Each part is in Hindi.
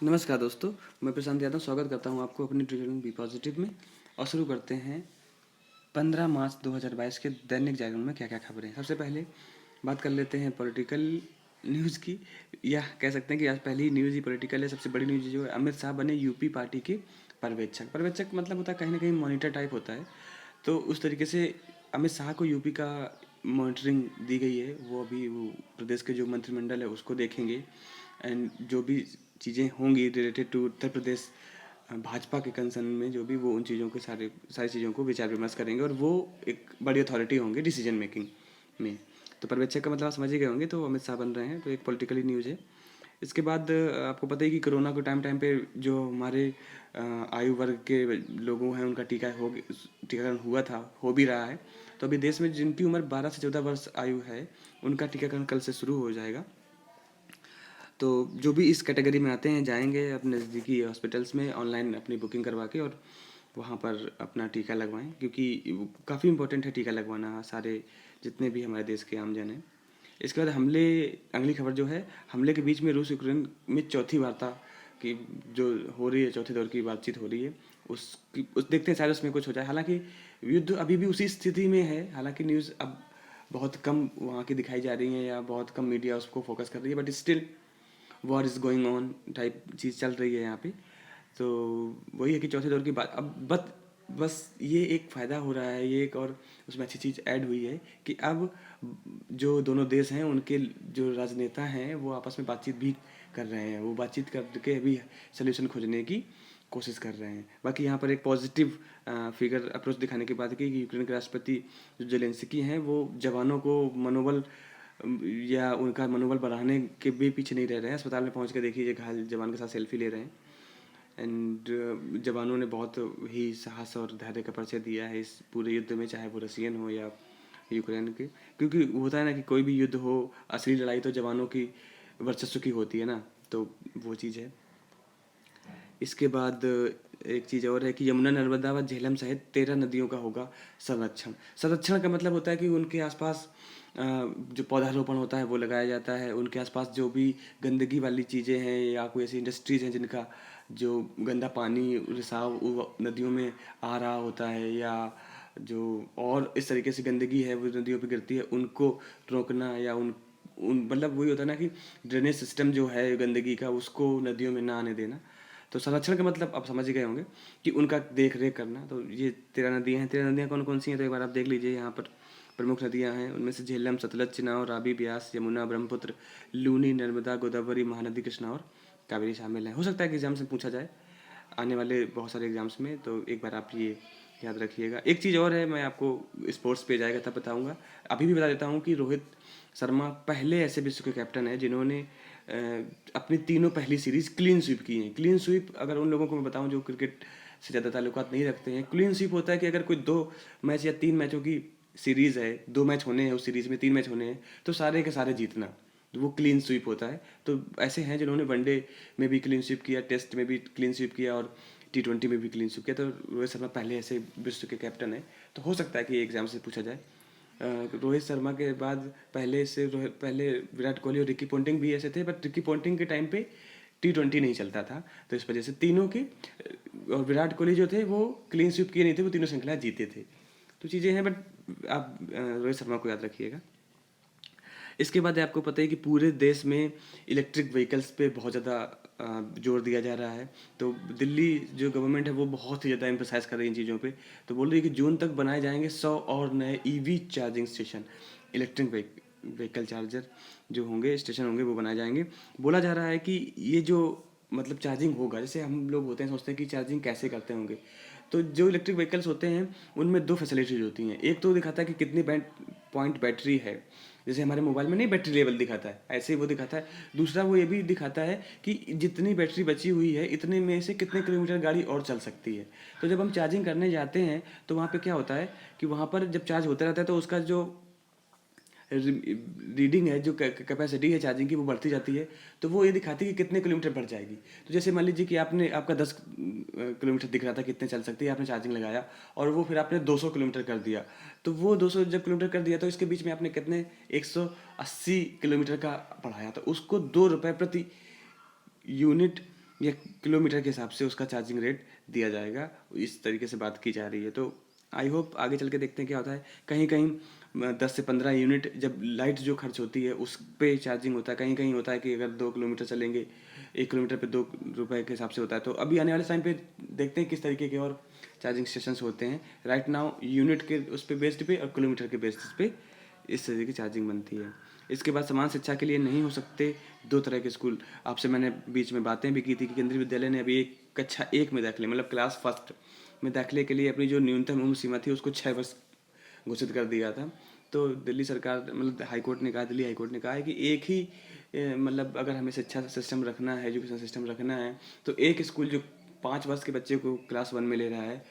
नमस्कार दोस्तों, मैं प्रशांत यादव स्वागत करता हूं आपको अपनी ट्रिलियन बी पॉजिटिव में। और शुरू करते हैं 15 मार्च 2022 के दैनिक जागरण में क्या क्या खबरें हैं। सबसे पहले बात कर लेते हैं पॉलिटिकल न्यूज़ की, या कह सकते हैं कि आज पहली न्यूज़ ही पॉलिटिकल है। सबसे बड़ी न्यूज़ जो है, अमित शाह बने यूपी पार्टी के पर्यवेक्षक। पर्यवेक्षक मतलब होता है कहीं ना कहीं मॉनिटर टाइप होता है, तो उस तरीके से अमित शाह को यूपी का मॉनिटरिंग दी गई है। वो अभी वो प्रदेश के जो मंत्रिमंडल है उसको देखेंगे, एंड जो भी चीज़ें होंगी रिलेटेड टू उत्तर प्रदेश भाजपा के कंसर्न में, जो भी वो उन चीज़ों के सारी चीज़ों को विचार विमर्श करेंगे, और वो एक बड़ी अथॉरिटी होंगे डिसीजन मेकिंग में। तो पर्यवेक्षक का मतलब आप समझ ही गए होंगे, तो अमित शाह बन रहे हैं, तो एक पॉलिटिकली न्यूज़ है। इसके बाद आपको पता ही कि कोरोना को टाइम टाइम पे जो हमारे आयु वर्ग के लोगों हैं उनका टीकाकरण हुआ था, हो भी रहा है। तो अभी देश में जिनकी उम्र 12 से 14 वर्ष आयु है उनका टीकाकरण कल से शुरू हो जाएगा। तो जो भी इस कैटेगरी में आते हैं जाएंगे अपने नज़दीकी हॉस्पिटल्स में ऑनलाइन अपनी बुकिंग करवा के, और वहाँ पर अपना टीका लगवाएं, क्योंकि काफ़ी इंपॉर्टेंट है टीका लगवाना सारे जितने भी हमारे देश के आमजन हैं। इसके बाद अगली खबर जो है, हमले के बीच में रूस यूक्रेन में चौथी वार्ता की जो हो रही है, चौथे दौर की बातचीत हो रही है, उस देखते हैं शायद उसमें कुछ हो जाए। हालांकि युद्ध अभी भी उसी स्थिति में है, हालांकि न्यूज़ अब बहुत कम वहाँ की दिखाई जा रही है या बहुत कम मीडिया उसको फोकस कर रही है, but still war is going on type चीज़ चल रही है यहाँ पे। तो वही है कि चौथे दौर की बात अब बस ये एक फ़ायदा हो रहा है, ये एक और उसमें अच्छी चीज़ ऐड हुई है कि अब जो दोनों देश हैं उनके जो राजनेता हैं वो आपस में बातचीत भी कर रहे हैं। वो बातचीत करके भी सल्यूशन खोजने की कोशिश कर रहे हैं। बाकी यहाँ पर एक पॉजिटिव फिगर अप्रोच दिखाने की बात की कि यूक्रेन के राष्ट्रपति जो जेलेंस्की हैं वो जवानों को मनोबल या उनका मनोबल बढ़ाने के भी पीछे नहीं रह रहे हैं। अस्पताल में पहुंच के देखिए घायल जवान के साथ सेल्फी ले रहे हैं, एंड जवानों ने बहुत ही साहस और धैर्य का परिचय दिया है इस पूरे युद्ध में, चाहे वो रशियन हो या यूक्रेन के। क्योंकि होता है ना कि कोई भी युद्ध हो, असली लड़ाई तो जवानों की वर्चस्व की होती है ना, तो वो चीज़ है। इसके बाद एक चीज़ और है कि यमुना, नर्मदा व झेलम सहित 13 नदियों का होगा संरक्षण। संरक्षण का मतलब होता है कि उनके आसपास जो पौधारोपण होता है वो लगाया जाता है। उनके आसपास जो भी गंदगी वाली चीज़ें हैं या कोई ऐसी इंडस्ट्रीज़ हैं जिनका जो गंदा पानी रिसाव नदियों में आ रहा होता है, या जो और इस तरीके से गंदगी है वो नदियों पे गिरती है, उनको रोकना, या उन उन मतलब वही होता है ना कि ड्रेनेज सिस्टम जो है गंदगी का उसको नदियों में ना आने देना। तो संरक्षण का मतलब आप समझ ही गए होंगे कि उनका देख रेख करना। तो ये 13 नदियाँ हैं। 13 नदियाँ कौन कौन सी हैं तो एक बार आप देख लीजिए। यहाँ पर प्रमुख नदियाँ हैं, उनमें से झेलम, सतलज, चिनाब, रावी, ब्यास, यमुना, ब्रह्मपुत्र, लूनी, नर्मदा, गोदावरी, महानदी, कृष्णा और कावेरी शामिल हैं। हो सकता है कि एग्जाम से पूछा जाए आने वाले बहुत सारे एग्जाम्स में, तो एक बार आप ये याद रखिएगा। एक चीज़ और है, मैं आपको स्पोर्ट्स पे जाएगा तब बताऊंगा। अभी भी बता देता हूँ कि रोहित शर्मा पहले ऐसे विश्व के कैप्टन हैं जिन्होंने अपनी तीनों पहली सीरीज क्लीन स्वीप की हैं। क्लीन स्वीप अगर उन लोगों को मैं बताऊं जो क्रिकेट से ज़्यादा ताल्लुकात नहीं रखते हैं, क्लीन स्वीप होता है कि अगर कोई 2 मैच या 3 मैचों की सीरीज़ है, 2 मैच होने हैं उस सीरीज़ में, 3 मैच होने हैं, तो सारे के सारे जीतना, तो वो क्लीन स्वीप होता है। तो ऐसे हैं जिन्होंने वनडे में भी क्लीन स्वीप किया, टेस्ट में भी क्लीन स्वीप किया और T20 में भी क्लीन स्वीप किया। तो रोहित शर्मा पहले ऐसे विश्व के कैप्टन है। तो हो सकता है कि एग्जाम से पूछा जाए। रोहित शर्मा के बाद पहले विराट कोहली और रिकी पोंटिंग भी ऐसे थे, बट रिकी पोंटिंग के टाइम पे T20 नहीं चलता था, तो इस वजह से तीनों के और विराट कोहली जो थे वो क्लीन स्वीप किए नहीं थे, वो तीनों श्रृंखला जीते थे। तो चीज़ें हैं, बट आप रोहित शर्मा को याद रखिएगा। इसके बाद आपको पता है कि पूरे देश में इलेक्ट्रिक व्हीकल्स पे बहुत ज़्यादा जोर दिया जा रहा है। तो दिल्ली जो गवर्नमेंट है वो बहुत ही ज़्यादा एम्फसाइज कर रही है इन चीज़ों पे। तो बोल रही है कि जून तक बनाए जाएंगे 100 और नए EV charging station, electric vehicle charger जो होंगे, स्टेशन होंगे, वो बनाए जाएंगे। बोला जा रहा है कि ये जो मतलब चार्जिंग होगा, जैसे हम लोग होते हैं सोचते हैं कि चार्जिंग कैसे करते होंगे, तो जो इलेक्ट्रिक व्हीकल्स होते हैं उनमें 2 फैसिलिटीज होती हैं। एक तो दिखाता है कि कितनी पॉइंट बैटरी है, जैसे हमारे मोबाइल में नहीं बैटरी लेवल दिखाता है, ऐसे ही वो दिखाता है। दूसरा वो ये भी दिखाता है कि जितनी बैटरी बची हुई है इतने में से कितने किलोमीटर गाड़ी और चल सकती है। तो जब हम चार्जिंग करने जाते हैं तो वहाँ पे क्या होता है कि वहाँ पर जब चार्ज होता रहता है तो उसका जो रीडिंग है, जो कैपेसिटी है चार्जिंग की, वो बढ़ती जाती है। तो वो ये दिखाती है कि कितने किलोमीटर बढ़ जाएगी। तो जैसे मान लीजिए कि आपका 10 किलोमीटर दिख रहा था कितने चल सकती है, आपने चार्जिंग लगाया और वो फिर आपने 200 किलोमीटर कर दिया। तो वो 200 जब किलोमीटर कर दिया तो इसके बीच में आपने कितने 180 किलोमीटर का बढ़ाया, तो उसको 2 रुपये प्रति यूनिट या किलोमीटर के हिसाब से उसका चार्जिंग रेट दिया जाएगा। इस तरीके से बात की जा रही है। तो आई होप आगे चल के देखते हैं क्या होता है। कहीं कहीं 10 से 15 यूनिट जब लाइट जो खर्च होती है उस पे चार्जिंग होता है। कहीं कहीं होता है कि अगर 2 किलोमीटर चलेंगे, 1 किलोमीटर पे 2 रुपए के हिसाब से होता है। तो अभी आने वाले टाइम पे देखते हैं किस तरीके के और चार्जिंग स्टेशन होते हैं। राइट नाउ यूनिट के उस पे बेस्ड पे और किलोमीटर के बेसिस पे इस तरीके की चार्जिंग बनती है। इसके बाद समान शिक्षा के लिए नहीं हो सकते 2 तरह के स्कूल। आपसे मैंने बीच में बातें भी की थी कि केंद्रीय विद्यालय ने अभी कक्षा 1 में दाखिले, मतलब क्लास फर्स्ट में दाखिले के लिए अपनी जो न्यूनतम उम्र सीमा थी उसको 6 वर्ष घोषित कर दिया था। तो दिल्ली सरकार, मतलब हाईकोर्ट ने कहा, दिल्ली हाईकोर्ट ने कहा है कि एक ही मतलब अगर हमें शिक्षा सिस्टम रखना है, एजुकेशन सिस्टम रखना है, तो एक स्कूल जो 5 वर्ष के बच्चे को क्लास 1 में ले रहा है,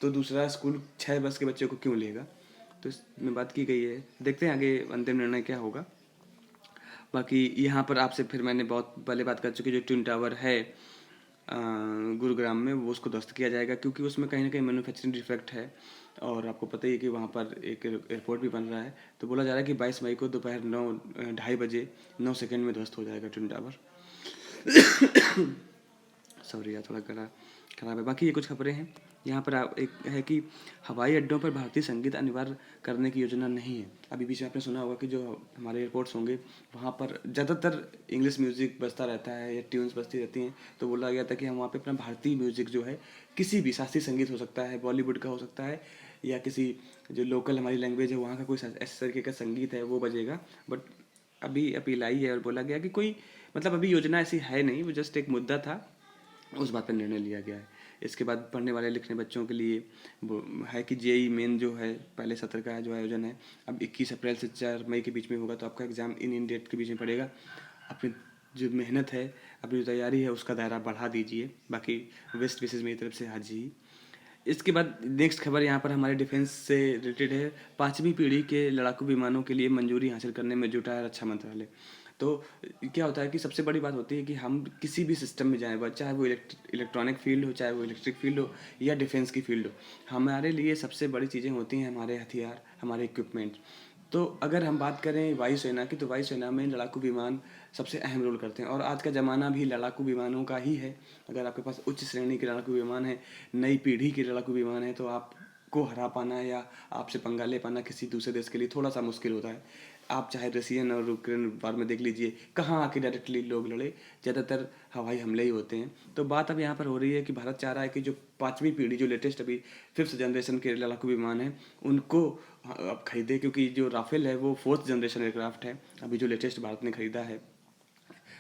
तो दूसरा स्कूल 6 वर्ष के बच्चे को क्यों लेगा। तो इसमें बात की गई है। देखते हैं आगे अंतिम निर्णय क्या होगा। बाकी यहाँ पर आपसे फिर मैंने बहुत पहले बात कर चुकी, जो ट्विन टावर है गुरुग्राम में, वो उसको ध्वस्त किया जाएगा क्योंकि उसमें कहीं ना कहीं मैन्युफैक्चरिंग डिफेक्ट है। और आपको पता ही है कि वहाँ पर एक एयरपोर्ट भी बन रहा है। तो बोला जा रहा है कि 22 मई को दोपहर 9:30 बजे 9 सेकंड में ध्वस्त हो जाएगा ट्विन टावर। सॉरी यार, थोड़ा गला खराब है। बाकी ये कुछ खबरें हैं। यहाँ पर एक है कि हवाई अड्डों पर भारतीय संगीत अनिवार्य करने की योजना नहीं है। अभी बीच में आपने सुना होगा कि जो हमारे एयरपोर्ट्स होंगे वहाँ पर ज़्यादातर इंग्लिश म्यूज़िक बजता रहता है या ट्यून्स बजती रहती हैं। तो बोला गया था कि हम वहाँ पे अपना भारतीय म्यूज़िक जो है, किसी भी शास्त्रीय संगीत हो सकता है, बॉलीवुड का हो सकता है, या किसी जो लोकल हमारी लैंग्वेज है वहाँ का कोई इस तरीके का संगीत है वो बजेगा। बट अभी अपील आई है और बोला गया कि कोई, मतलब अभी योजना ऐसी है नहीं, वो जस्ट एक मुद्दा था, उस बात पर निर्णय लिया गया है। इसके बाद पढ़ने वाले लिखने बच्चों के लिए वो है कि जेई मेन जो है पहले सत्र का जो आयोजन है, अब 21 अप्रैल से 4 मई के बीच में होगा। तो आपका एग्ज़ाम इन डेट के बीच में पड़ेगा। अपनी जो मेहनत है, अपनी जो तैयारी है, उसका दायरा बढ़ा दीजिए। बाकी बेस्ट विशेज़ मेरी तरफ से हाजी। इसके बाद नेक्स्ट खबर यहाँ पर हमारे डिफेंस से रिलेटेड है। 5वीं पीढ़ी के लड़ाकू विमानों के लिए मंजूरी हासिल करने में जुटा है रक्षा मंत्रालय। तो क्या होता है कि सबसे बड़ी बात होती है कि हम किसी भी सिस्टम में जाएं, चाहे वो इलेक्ट्रॉनिक फील्ड हो, चाहे वो इलेक्ट्रिक फील्ड हो, या डिफेंस की फील्ड हो, हमारे लिए सबसे बड़ी चीज़ें होती हैं हमारे हथियार, हमारे इक्विपमेंट। तो अगर हम बात करें वायुसेना की, तो वायुसेना में लड़ाकू विमान सबसे अहम रोल करते हैं। और आज का ज़माना भी लड़ाकू विमानों का ही है। अगर आपके पास उच्च श्रेणी के लड़ाकू विमान है, नई पीढ़ी के लड़ाकू विमान है, तो आपको हरा पाना या आपसे पंगा ले पाना किसी दूसरे देश के लिए थोड़ा सा मुश्किल होता है। आप चाहे रसियन और यूक्रेन वार में देख लीजिए, कहाँ आके डायरेक्टली लोग लड़े, ज़्यादातर हवाई हमले ही होते हैं। तो बात अब यहाँ पर हो रही है कि भारत चाह रहा है कि जो 5वीं पीढ़ी, जो लेटेस्ट अभी 5th जनरेशन के लड़ाकू विमान हैं, उनको अब खरीदे, क्योंकि जो राफेल है वो 4th जनरेशन एयरक्राफ्ट है, अभी जो लेटेस्ट भारत ने खरीदा है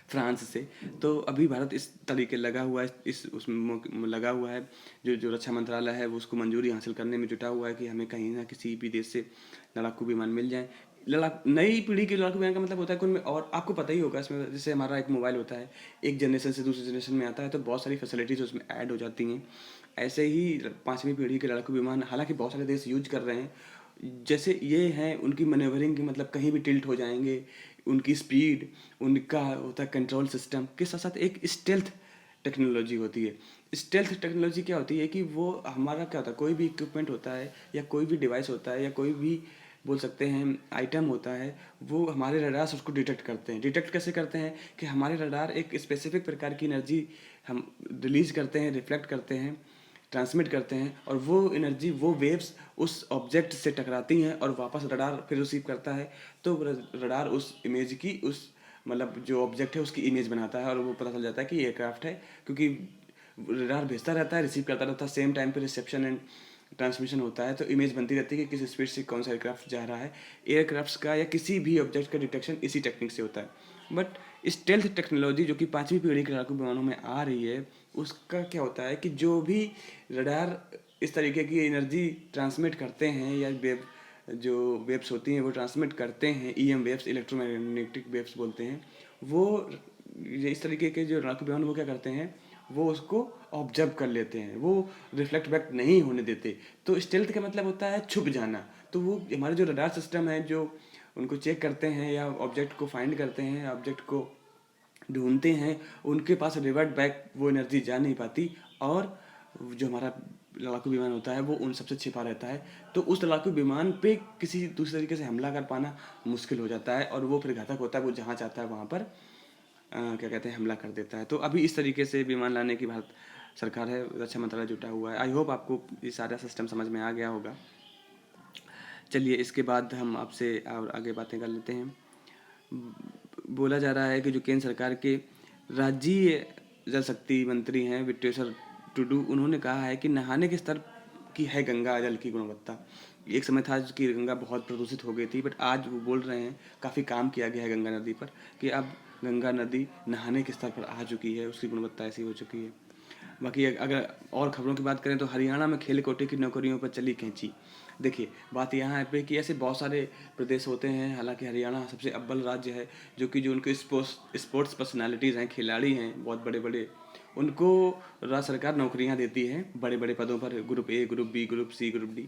फ्रांस से। तो अभी भारत इस तरीके लगा हुआ है, इस उसमें लगा हुआ है, जो जो रक्षा मंत्रालय है वो उसको मंजूरी हासिल करने में जुटा हुआ है कि हमें कहीं ना किसी भी देश से लड़ाकू विमान मिल जाए। नई पीढ़ी के लड़ाकू विमान का मतलब होता है कि उनमें, और आपको पता ही होगा इसमें, जैसे हमारा एक मोबाइल होता है, एक जनरेशन से दूसरे जनरेशन में आता है तो बहुत सारी फैसिलिटीज़ उसमें ऐड हो जाती हैं। ऐसे ही 5वीं पीढ़ी के लड़ाकू विमान हालांकि बहुत सारे देश यूज कर रहे हैं। जैसे ये हैं, उनकी मैनेवरिंग की, मतलब कहीं भी टिल्ट हो जाएंगे, उनकी स्पीड, उनका होता है कंट्रोल सिस्टम के साथ साथ एक स्टेल्थ टेक्नोलॉजी होती है। स्टेल्थ टेक्नोलॉजी क्या होती है कि वो हमारा क्या होता है, कोई भी इक्विपमेंट होता है या कोई भी डिवाइस होता है या कोई भी बोल सकते हैं आइटम होता है, वो हमारे रडार्स उसको डिटेक्ट करते हैं। डिटेक्ट कैसे करते हैं कि हमारे रडार एक स्पेसिफिक प्रकार की एनर्जी हम रिलीज करते हैं, रिफ्लेक्ट करते हैं, ट्रांसमिट करते हैं, और वो एनर्जी, वो वेव्स उस ऑब्जेक्ट से टकराती हैं और वापस रडार फिर रिसीव करता है। तो रडार उस इमेज की, उस मतलब जो ऑब्जेक्ट है उसकी इमेज बनाता है और वो पता चल जाता है कि ये एयरक्राफ्ट है, क्योंकि रडार भेजता रहता है, रिसीव करता रहता है, सेम टाइम पे रिसेप्शन एंड ट्रांसमिशन होता है। तो इमेज बनती रहती है कि किस स्पीड से कौन सा एयरक्राफ्ट जा रहा है। एयरक्राफ्ट्स का या किसी भी ऑब्जेक्ट का डिटेक्शन इसी टेक्निक से होता है। बट स्टेल्थ टेक्नोलॉजी जो कि 5वीं पीढ़ी के लड़ाकू विमानों में आ रही है, उसका क्या होता है कि जो भी रडार इस तरीके की एनर्जी ट्रांसमिट करते हैं, या जो वेव्स होती हैं वो ट्रांसमिट करते हैं, ईएम वेव्स, इलेक्ट्रोमैग्नेटिक वेव्स बोलते हैं, वो इस तरीके के जो लड़ाकू विमान वो क्या करते हैं, वो उसको ऑब्जर्व कर लेते हैं, वो रिफ्लेक्ट बैक नहीं होने देते। तो स्टेल्थ का मतलब होता है छुप जाना। तो वो हमारे जो रडार सिस्टम है जो उनको चेक करते हैं या ऑब्जेक्ट को फाइंड करते हैं, ऑब्जेक्ट को ढूंढते हैं, उनके पास रिवर्ट बैक वो एनर्जी जा नहीं पाती, और जो हमारा लड़ाकू विमान होता है वो उन सबसे छिपा रहता है। तो उस लड़ाकू विमान पे किसी दूसरे तरीके से हमला कर पाना मुश्किल हो जाता है, और वो फिर घातक होता है। वो जहाँ चाहता है वहाँ पर क्या कहते हैं, हमला कर देता है। तो अभी इस तरीके से विमान लाने की भारत सरकार है, रक्षा मंत्रालय जुटा हुआ है। आई होप आपको ये सारा सिस्टम समझ में आ गया होगा। चलिए इसके बाद हम आपसे और आगे बातें कर लेते हैं। बोला जा रहा है कि जो केंद्र सरकार के राज्य जल शक्ति मंत्री हैं विट्टेश्वर टुडू, उन्होंने कहा है कि नहाने के स्तर की है गंगा जल की गुणवत्ता। एक समय था कि गंगा बहुत प्रदूषित हो गई थी, बट आज वो बोल रहे हैं काफ़ी काम किया गया है गंगा नदी पर, कि अब गंगा नदी नहाने के स्तर पर आ चुकी है, उसकी गुणवत्ता ऐसी हो चुकी है। बाकी अगर और खबरों की बात करें तो हरियाणा में खेल कोटे की नौकरियों पर चली कैंची। देखिए बात यहाँ है पे कि ऐसे बहुत सारे प्रदेश होते हैं, हालांकि हरियाणा सबसे अव्वल राज्य है, जो कि जो उनके स्पोर्ट्स पर्सनालिटीज़ हैं, खिलाड़ी हैं बहुत बड़े बड़े, उनको राज्य सरकार नौकरियाँ देती है बड़े बड़े पदों पर, group A, group B, group C, group D.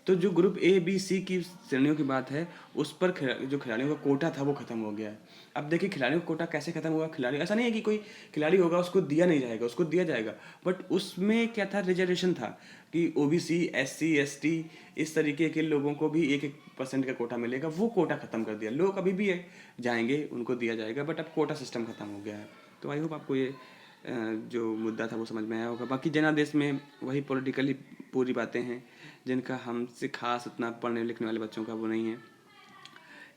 तो जो ग्रुप ए, बी, सी की श्रेणियों की बात है, उस पर जो खिलाड़ियों का कोटा था वो खत्म हो गया है। अब देखिए खिलाड़ियों का कोटा कैसे खत्म हुआ। खिलाड़ी ऐसा नहीं है कि कोई खिलाड़ी होगा उसको दिया नहीं जाएगा, उसको दिया जाएगा, बट उसमें क्या था, रिजर्वेशन था कि ओबीसी, एससी, एसटी, इस तरीके के लोगों को भी 1% का कोटा मिलेगा। वो कोटा खत्म कर दिया। लोग अभी भी जाएंगे, उनको दिया जाएगा, बट अब कोटा सिस्टम खत्म हो गया है। तो आई होप आपको ये जो मुद्दा था वो समझ में आया होगा। बाकी जनादेश में वही पॉलिटिकली पूरी बातें हैं, जिनका हमसे खास उतना पढ़ने लिखने वाले बच्चों का वो नहीं है।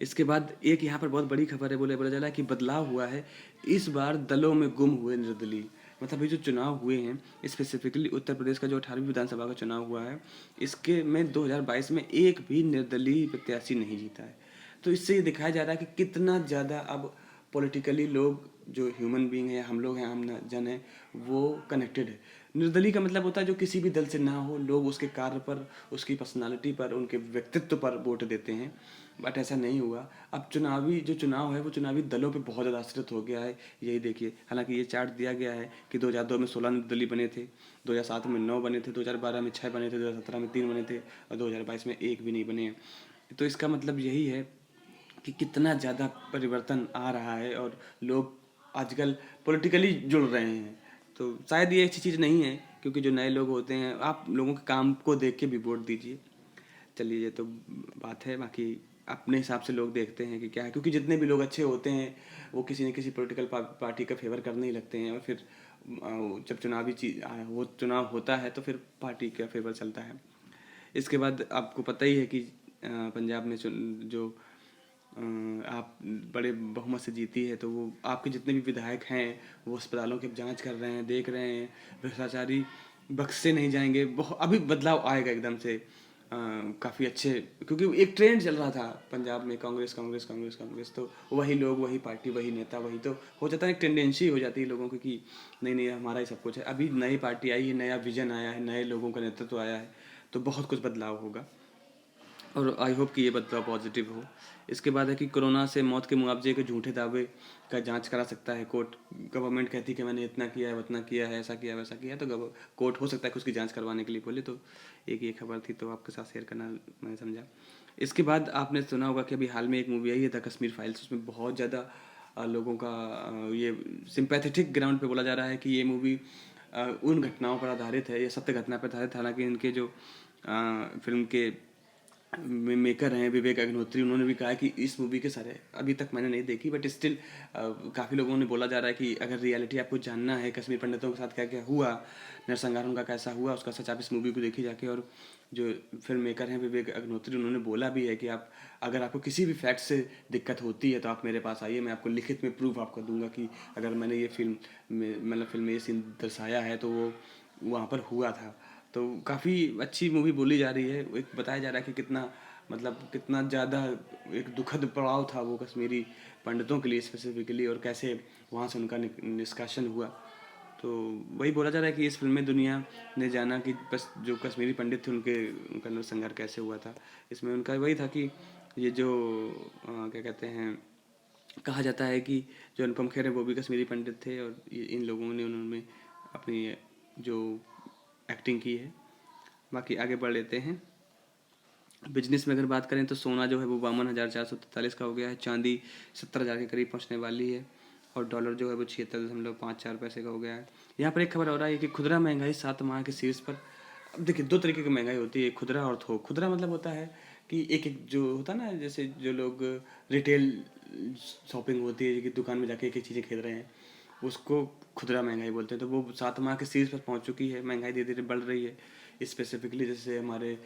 इसके बाद एक यहाँ पर बहुत बड़ी खबर है, बोला जा रहा है कि बदलाव हुआ है इस बार दलों में गुम हुए निर्दलीय। मतलब ये जो चुनाव हुए हैं, स्पेसिफिकली उत्तर प्रदेश का जो 18वीं विधानसभा का चुनाव हुआ है, इसके में 2022 में एक भी निर्दलीय प्रत्याशी नहीं जीता है। तो इससे ये दिखाया जा रहा है कि कितना ज़्यादा अब पॉलिटिकली लोग, जो ह्यूमन बीइंग है, हम लोग हैं, हम जन हैं, वो कनेक्टेड है। निर्दलीय का मतलब होता है जो किसी भी दल से ना हो, लोग उसके कार्य पर, उसकी पर्सनालिटी पर, उनके व्यक्तित्व पर वोट देते हैं। बट ऐसा नहीं हुआ। अब जो चुनाव है वो चुनावी दलों पे बहुत ज़्यादा आश्रित हो गया है। यही देखिए, हालांकि ये चार्ट दिया गया है कि 2002 में 16 निर्दलीय बने थे, 2007 में 9 बने थे, 2012 में 6 बने थे, 2017 में 3 बने थे, और 2022 में एक भी नहीं बने हैं। तो इसका मतलब यही है कि कितना ज़्यादा परिवर्तन आ रहा है और लोग आजकल पॉलिटिकली जुड़ रहे हैं। तो शायद ये अच्छी चीज़ नहीं है, क्योंकि जो नए लोग होते हैं, आप लोगों के काम को देख के भी वोट दीजिए। चलिए ये तो बात है। बाकी अपने हिसाब से लोग देखते हैं कि क्या है, क्योंकि जितने भी लोग अच्छे होते हैं वो किसी न किसी पॉलिटिकल पार्टी का फेवर करने ही लगते हैं, और फिर जब चुनावी वो चुनाव होता है तो फिर पार्टी का फेवर चलता है। इसके बाद आपको पता ही है कि पंजाब में जो आप बड़े बहुमत से जीती है, तो वो आपके जितने भी विधायक हैं वो अस्पतालों की जांच कर रहे हैं, देख रहे हैं, भ्रष्टाचारी बख्शे नहीं जाएंगे। बहुत अभी बदलाव आएगा एकदम से, काफ़ी अच्छे, क्योंकि एक ट्रेंड चल रहा था पंजाब में, कांग्रेस कांग्रेस कांग्रेस कांग्रेस, तो वही लोग, वही पार्टी, वही नेता, वही तो हो जाता है, एक टेंडेंसी हो जाती है लोगों की कि नहीं नहीं हमारा ही सब कुछ है। अभी नई पार्टी आई है, नया विजन आया है, नए लोगों का नेतृत्व आया है, तो बहुत कुछ बदलाव होगा, और आई होप कि ये बदलाव पॉजिटिव हो। इसके बाद है कि कोरोना से मौत के मुआवजे के झूठे दावे का जांच करा सकता है कोर्ट। गवर्नमेंट कहती है कि मैंने इतना किया है, उतना किया है, ऐसा किया है, वैसा किया है, तो कोर्ट हो सकता है कि उसकी जांच करवाने के लिए बोले। तो एक ये खबर थी, तो आपके साथ शेयर करना मैंने समझा। इसके बाद आपने सुना होगा कि अभी हाल में एक मूवी आई है द कश्मीर फाइल्स। उसमें बहुत ज़्यादा लोगों का ये सिंपैथेटिक ग्राउंड पे बोला जा रहा है कि ये मूवी उन घटनाओं पर आधारित है, ये सत्य घटना पर आधारित है। हालांकि इनके जो फिल्म के मेकर हैं विवेक अग्निहोत्री, उन्होंने भी कहा है कि इस मूवी के सारे, अभी तक मैंने नहीं देखी, बट स्टिल काफ़ी लोगों ने बोला जा रहा है कि अगर रियलिटी आपको जानना है कश्मीर पंडितों के साथ क्या क्या हुआ, नरसंहार उनका कैसा हुआ, उसका सच, आप इस मूवी को देखी जाके। और जो फिल्म मेकर हैं विवेक अग्निहोत्री, उन्होंने बोला भी है कि आप, अगर आपको किसी भी फैक्ट से दिक्कत होती है तो आप मेरे पास आइए, मैं आपको लिखित में प्रूफ आपको दूंगा कि अगर मैंने ये फिल्म में, मतलब फिल्म में ये सीन दर्शाया है तो वो वहाँ पर हुआ था। तो काफ़ी अच्छी मूवी बोली जा रही है। एक बताया जा रहा है कि कितना, मतलब कितना ज़्यादा एक दुखद पड़ाव था वो कश्मीरी पंडितों के लिए स्पेसिफिकली, और कैसे वहाँ से उनका निष्कासन हुआ। तो वही बोला जा रहा है कि इस फिल्म में दुनिया ने जाना कि बस जो कश्मीरी पंडित थे उनका नरसंहार कैसे हुआ था। इसमें उनका वही था कि ये जो क्या कहते हैं, कहा जाता है कि जो अनुपम खेर है वो भी कश्मीरी पंडित थे, और इन लोगों ने उन्होंने अपनी जो एक्टिंग की है। बाकी आगे बढ़ लेते हैं। बिजनेस में अगर बात करें तो सोना जो है वो 52,443 का हो गया है, चांदी 70,000 के करीब पहुंचने वाली है, और डॉलर जो है वो 76.54 पैसे का हो गया है। यहाँ पर एक खबर हो रहा है कि खुदरा महंगाई 7 माह के शीर्ष पर। अब देखिए दो तरीके की महंगाई होती है, खुदरा और थोक। खुदरा मतलब होता है कि एक एक जो होता है ना, जैसे जो लोग रिटेल शॉपिंग होती है कि दुकान में जाके एक एक चीज़ें खरीद रहे हैं, उसको खुदरा महंगाई बोलते हैं। तो वो 7 माह के शीर्ष पर पहुंच चुकी है, महंगाई धीरे धीरे बढ़ रही है। स्पेसिफिकली जैसे हमारे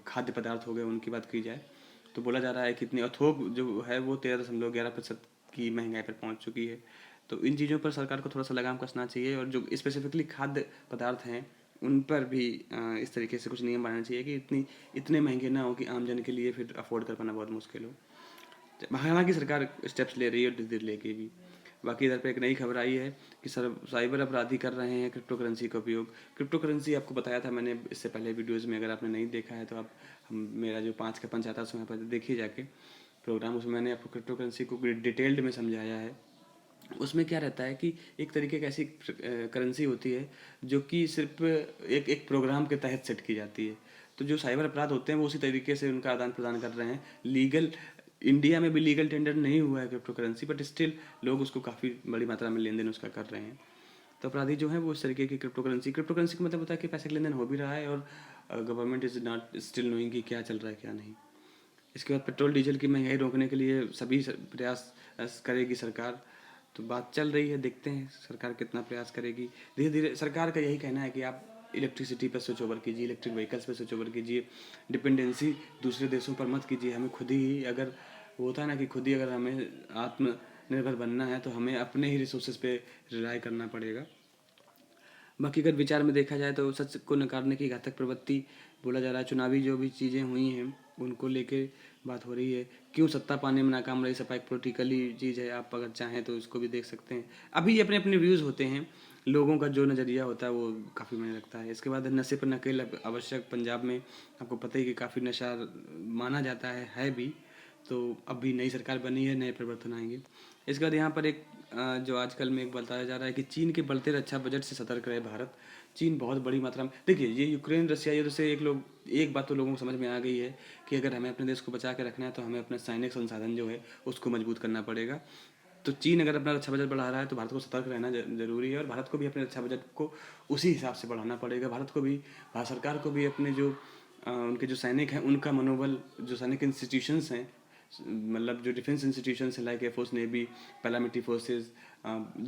खाद्य पदार्थ हो गए, उनकी बात की जाए तो बोला जा रहा है कि इतनी थोक जो है वो 13.11% की महंगाई पर पहुंच चुकी है। तो इन चीज़ों पर सरकार को थोड़ा सा लगाम कसना चाहिए, और जो स्पेसिफिकली खाद्य पदार्थ हैं उन पर भी इस तरीके से कुछ नियम बनाना चाहिए कि इतने महंगे ना हो कि आम जन के लिए फिर अफोर्ड कर पाना बहुत मुश्किल हो। हालांकि सरकार स्टेप्स ले रही है और धीरे धीरे लेके भी। बाकी इधर पे एक नई खबर आई है कि साइबर अपराधी कर रहे हैं क्रिप्टो करेंसी का उपयोग। क्रिप्टो करेंसी आपको बताया था मैंने इससे पहले वीडियोज़ में, अगर आपने नहीं देखा है तो आप मेरा जो 5 का पंच आता है उसमें पर देखिए जाके प्रोग्राम, उसमें मैंने आपको क्रिप्टो करेंसी को डिटेल्ड में समझाया है। उसमें क्या रहता है कि एक तरीके की ऐसी करेंसी होती है जो कि सिर्फ एक एक प्रोग्राम के तहत सेट की जाती है। तो जो साइबर अपराध होते हैं वो उसी तरीके से उनका आदान प्रदान कर रहे हैं। लीगल इंडिया में भी लीगल टेंडर नहीं हुआ है क्रिप्टो करेंसी, बट स्टिल लोग उसको काफ़ी बड़ी मात्रा में लेन देन उसका कर रहे हैं। तो अपराधी जो है वो इस तरीके की क्रिप्टो करेंसी का मतलब होता है कि पैसे का लेन देन हो भी रहा है और government is not still knowing कि क्या चल रहा है क्या नहीं। इसके बाद पेट्रोल डीजल की महंगाई रोकने के लिए सभी प्रयास करेगी सरकार। तो बात चल रही है, देखते हैं सरकार कितना प्रयास करेगी। धीरे धीरे सरकार का यही कहना है कि आप इलेक्ट्रिसिटी पर स्विच ओवर कीजिए, इलेक्ट्रिक व्हीकल्स पर स्विच ओवर कीजिए, डिपेंडेंसी दूसरे देशों पर मत कीजिए। हमें खुद ही अगर वो होता है ना कि खुद ही अगर हमें आत्मनिर्भर बनना है तो हमें अपने ही रिसोर्सेज पे रिलाय करना पड़ेगा। बाकी अगर विचार में देखा जाए तो सच को नकारने की घातक प्रवृत्ति बोला जा रहा है। चुनावी जो भी चीज़ें हुई हैं उनको लेके बात हो रही है, क्यों सत्ता पाने में नाकाम रही सपा, एक पोलिटिकली चीज़ है, आप अगर चाहें तो इसको भी देख सकते हैं। अभी अपने अपने व्यूज़ होते हैं, लोगों का जो नज़रिया होता है वो काफ़ी मायने रखता है। इसके बाद नशे पर नकेल आवश्यक, पंजाब में आपको पता ही कि काफ़ी नशा माना जाता है भी। तो अभी नई सरकार बनी है, नए परिवर्तन आएंगे। इसके बाद यहाँ पर एक जो आजकल में एक बताया जा रहा है कि चीन के बढ़ते रक्षा बजट से सतर्क रहे भारत। चीन बहुत बड़ी मात्रा में, देखिए ये यूक्रेन रशिया युद्ध से एक बात तो लोगों को समझ में आ गई है कि अगर हमें अपने देश को बचा के रखना है तो हमें अपना सैनिक संसाधन जो है उसको मजबूत करना पड़ेगा। तो चीन अगर अपना रक्षा बजट बढ़ा रहा है तो भारत को सतर्क रहना जरूरी है, और भारत को भी अपने रक्षा बजट को उसी हिसाब से बढ़ाना पड़ेगा। भारत सरकार को भी अपने जो उनके जो सैनिक हैं उनका मनोबल, जो सैनिक इंस्टीट्यूशंस हैं, मतलब जो डिफेंस इंस्टीट्यूशंस हैं like air force, navy, paramilitary forces,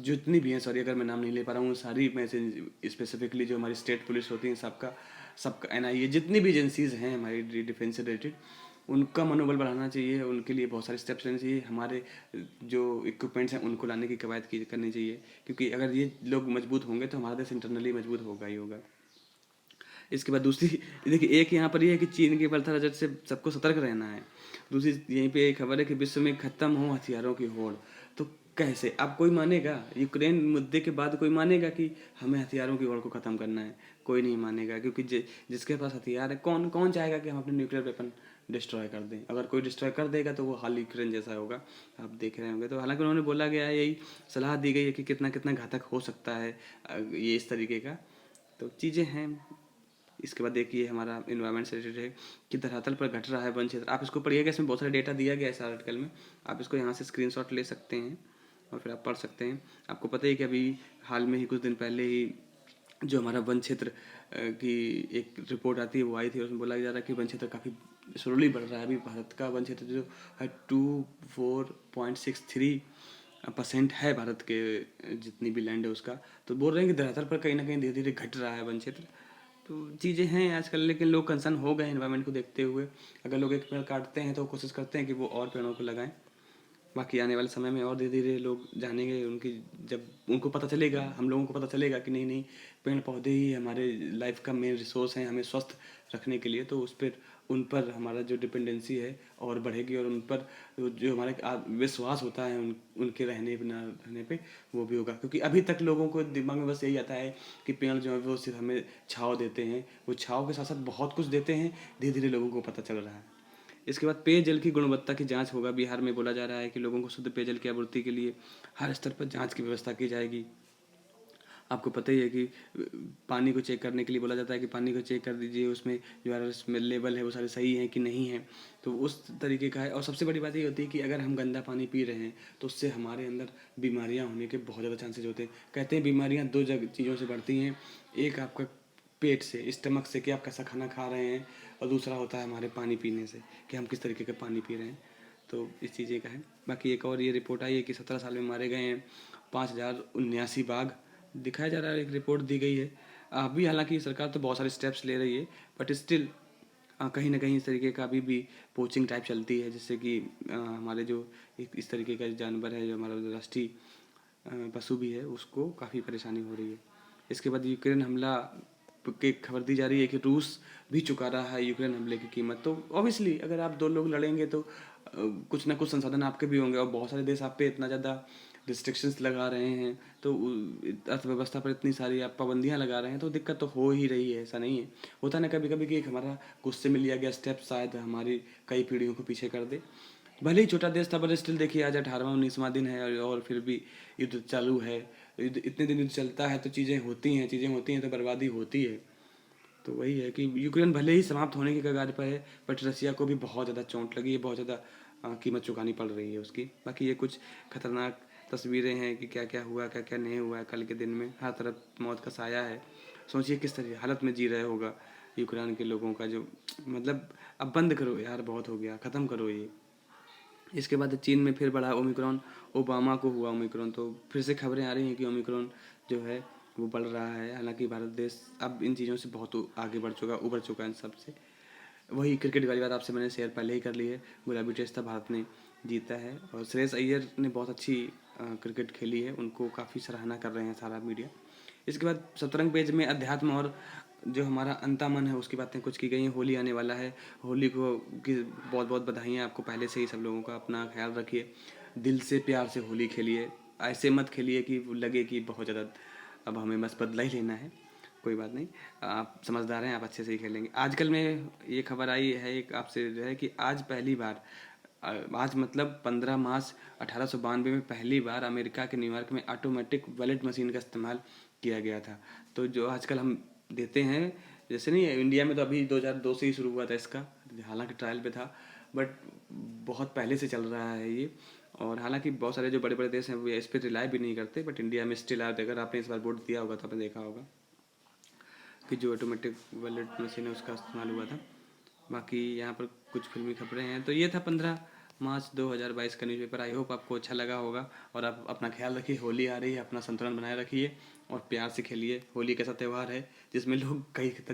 जितनी भी हैं, सॉरी अगर मैं नाम नहीं ले पा रहा हूँ, सारी में से स्पेसिफिकली जो हमारी स्टेट पुलिस होती हैं सबका NIA, जितनी भी एजेंसीज़ हैं हमारी डिफेंस से रिलेटेड, उनका मनोबल बढ़ाना चाहिए। उनके लिए बहुत सारे स्टेप्स लेने चाहिए। हमारे जो इक्विपमेंट्स हैं उनको लाने की कवायद करनी चाहिए, क्योंकि अगर ये लोग मजबूत होंगे तो हमारा देश इंटरनली मजबूत होगा ही होगा। इसके बाद दूसरी देखिए, एक यहाँ पर ये है कि चीन के बढ़ता बजट से सबको सतर्क रहना है। दूसरी यहीं पे एक खबर है कि विश्व में खत्म हो हथियारों की होड़। तो कैसे, अब कोई मानेगा यूक्रेन मुद्दे के बाद, कोई मानेगा कि हमें हथियारों की होड़ को ख़त्म करना है? कोई नहीं मानेगा, क्योंकि जिसके पास हथियार है, कौन कौन चाहेगा कि हम अपने न्यूक्लियर वेपन डिस्ट्रॉय कर दें? अगर कोई डिस्ट्रॉय कर देगा तो वो हाल यूक्रेन जैसा होगा, आप देख रहे होंगे। तो हालांकि उन्होंने बोला गया है, यही सलाह दी गई है कि कितना कितना घातक हो सकता है ये इस तरीके का। तो चीज़ें हैं। इसके बाद देखिए हमारा इन्वायरमेंट से रिलेटेड है कि धरातल पर घट रहा है वन क्षेत्र। आप इसको पढ़िएगा, इसमें बहुत सारे डेटा दिया गया है इस आर्टिकल में। आप इसको यहाँ से स्क्रीनशॉट ले सकते हैं और फिर आप पढ़ सकते हैं। आपको पता ही कि अभी हाल में ही कुछ दिन पहले ही जो हमारा वन क्षेत्र की एक रिपोर्ट आती है वो आई थी, उसमें बोला जा रहा है कि वन क्षेत्र काफ़ी स्लोली बढ़ रहा है। अभी भारत का वन क्षेत्र जो है 24.63% है भारत के जितनी भी लैंड है उसका। तो बोल रहे हैं कि धरातल पर कहीं ना कहीं धीरे धीरे घट रहा है वन क्षेत्र। तो चीज़ें हैं आजकल, लेकिन लोग कंसर्न हो गए एनवायरनमेंट को देखते हुए। अगर लोग एक पेड़ काटते हैं तो कोशिश करते हैं कि वो और पेड़ों को लगाएं। बाकी आने वाले समय में और धीरे धीरे लोग जानेंगे, उनकी जब उनको पता चलेगा, हम लोगों को पता चलेगा कि नहीं नहीं, पेड़ पौधे ही हमारे लाइफ का मेन रिसोर्स हैं हमें स्वस्थ रखने के लिए, तो उन पर हमारा जो डिपेंडेंसी है और बढ़ेगी, और उन पर जो हमारा विश्वास होता है उनके रहने ना रहने पे, वो भी होगा। क्योंकि अभी तक लोगों को दिमाग में बस यही आता है कि पेड़ जो है वो सिर्फ हमें छाँव देते हैं। वो छाँव के साथ साथ बहुत कुछ देते हैं, धीरे धीरे लोगों को पता चल रहा है। इसके बाद पेयजल की गुणवत्ता की जांच होगा। बिहार में बोला जा रहा है कि लोगों को शुद्ध पेयजल की आपूर्ति के लिए हर स्तर पर जांच की व्यवस्था की जाएगी। आपको पता ही है कि पानी को चेक करने के लिए बोला जाता है कि पानी को चेक कर दीजिए, उसमें जो में लेवल है वो सारे सही हैं कि नहीं है। तो उस तरीके का है। और सबसे बड़ी बात ये होती है कि अगर हम गंदा पानी पी रहे हैं तो उससे हमारे अंदर बीमारियां होने के बहुत ज़्यादा चांसेस होते हैं। कहते हैं बीमारियां दो चीज़ों से बढ़ती हैं। एक आपका पेट से, स्टमक से, कि आप कैसा खाना खा रहे हैं, और दूसरा होता है हमारे पानी पीने से कि हम किस तरीके का पानी पी रहे हैं। तो इस चीज़ें का है। बाकी एक और ये रिपोर्ट आई है कि 17 साल में मारे गए हैं 5,079 बाघ, दिखाया जा रहा है, एक रिपोर्ट दी गई है। अभी हालांकि सरकार तो बहुत सारे स्टेप्स ले रही है, बट स्टिल कहीं ना कहीं इस तरीके का अभी भी पोचिंग टाइप चलती है, जिससे कि हमारे जो एक इस तरीके का जानवर है, जो हमारा राष्ट्रीय पशु भी है, उसको काफ़ी परेशानी हो रही है। इसके बाद यूक्रेन हमला की खबर दी जा रही है कि रूस भी चुका रहा है यूक्रेन हमले की कीमत। तो ऑब्वियसली अगर आप दो लोग लड़ेंगे तो कुछ ना कुछ संसाधन आपके भी होंगे, और बहुत सारे देश आप पे इतना ज़्यादा रिस्ट्रिक्शंस लगा रहे हैं, तो अर्थव्यवस्था पर इतनी सारी आप पाबंदियाँ लगा रहे हैं, तो दिक्कत तो हो ही रही है, ऐसा नहीं है। होता ना कभी कभी कि एक हमारा गुस्से में लिया गया स्टेप शायद हमारी कई पीढ़ियों को पीछे कर दे। भले ही छोटा देश था, पर स्टिल देखिए आज 18वां 19वां दिन है और फिर भी युद्ध चालू है। युद्ध इतने दिन युद्ध चलता है तो चीज़ें होती हैं तो बर्बादी होती है। तो वही है कि यूक्रेन भले ही समाप्त होने की कगार पर है, बट रसिया को भी बहुत ज़्यादा चोट लगी है, बहुत ज़्यादा कीमत चुकानी पड़ रही है उसकी। बाकी ये कुछ खतरनाक तस्वीरें हैं कि क्या क्या हुआ, क्या क्या नहीं हुआ है कल के दिन में। हर तरफ मौत का साया है। सोचिए किस तरह हालत में जी रहे होगा यूक्रेन के लोगों का, जो मतलब अब बंद करो यार, बहुत हो गया, ख़त्म करो ये। इसके बाद चीन में फिर बढ़ा ओमिक्रॉन, ओबामा को हुआ ओमिक्रॉन, तो फिर से खबरें आ रही हैं कि ओमिक्रॉन जो है वो बढ़ रहा है। हालांकि भारत देश अब इन चीज़ों से बहुत आगे बढ़ चुका, उभर चुका है इन सब से। वही क्रिकेट वाली बात आपसे मैंने शेयर पहले ही कर ली है, गुलाबी टेस्ट था, भारत ने जीता है, और श्रेयस अय्यर ने बहुत अच्छी क्रिकेट खेली है, उनको काफ़ी सराहना कर रहे हैं सारा मीडिया। इसके बाद शतरंग पेज में अध्यात्म और जो हमारा अंता मन है उसकी बातें कुछ की गई हैं। होली आने वाला है, होली को की बहुत बहुत बधाइयाँ आपको पहले से ही सब लोगों का। अपना ख्याल रखिए, दिल से प्यार से होली खेलिए, ऐसे मत खेलिए कि लगे कि बहुत ज़्यादा अब हमें बस बदला ही लेना है। कोई बात नहीं, आप समझदार हैं, आप अच्छे से ही खेलेंगे। आजकल में ये खबर आई है एक आपसे जो है कि आज पहली बार आज मतलब 15 मार्च 1892 में पहली बार अमेरिका के न्यूयॉर्क में ऑटोमेटिक बैलेट मशीन का इस्तेमाल किया गया था। तो जो आजकल हम देते हैं, जैसे नहीं इंडिया में तो अभी 2002 से ही शुरू हुआ था इसका, हालांकि ट्रायल पे था, बट बहुत पहले से चल रहा है ये। और हालांकि बहुत सारे जो बड़े बड़े देश हैं वो इस पर रिलाई भी नहीं करते, बट इंडिया में स्टिल आते। अगर आपने इस बार वोट दिया होगा तो आपने देखा होगा कि जो ऑटोमेटिक बैलेट मशीन है उसका इस्तेमाल हुआ था। बाकी यहाँ पर कुछ फिल्मी खबरें हैं। तो ये था 15 मार्च 2022 का न्यूज़पेपर। आई होप आपको अच्छा लगा होगा, और आप अपना ख्याल रखिए। होली आ रही है, अपना संतुलन बनाए रखिए और प्यार से खेलिए। होली कैसा त्यौहार है जिसमें लोग कई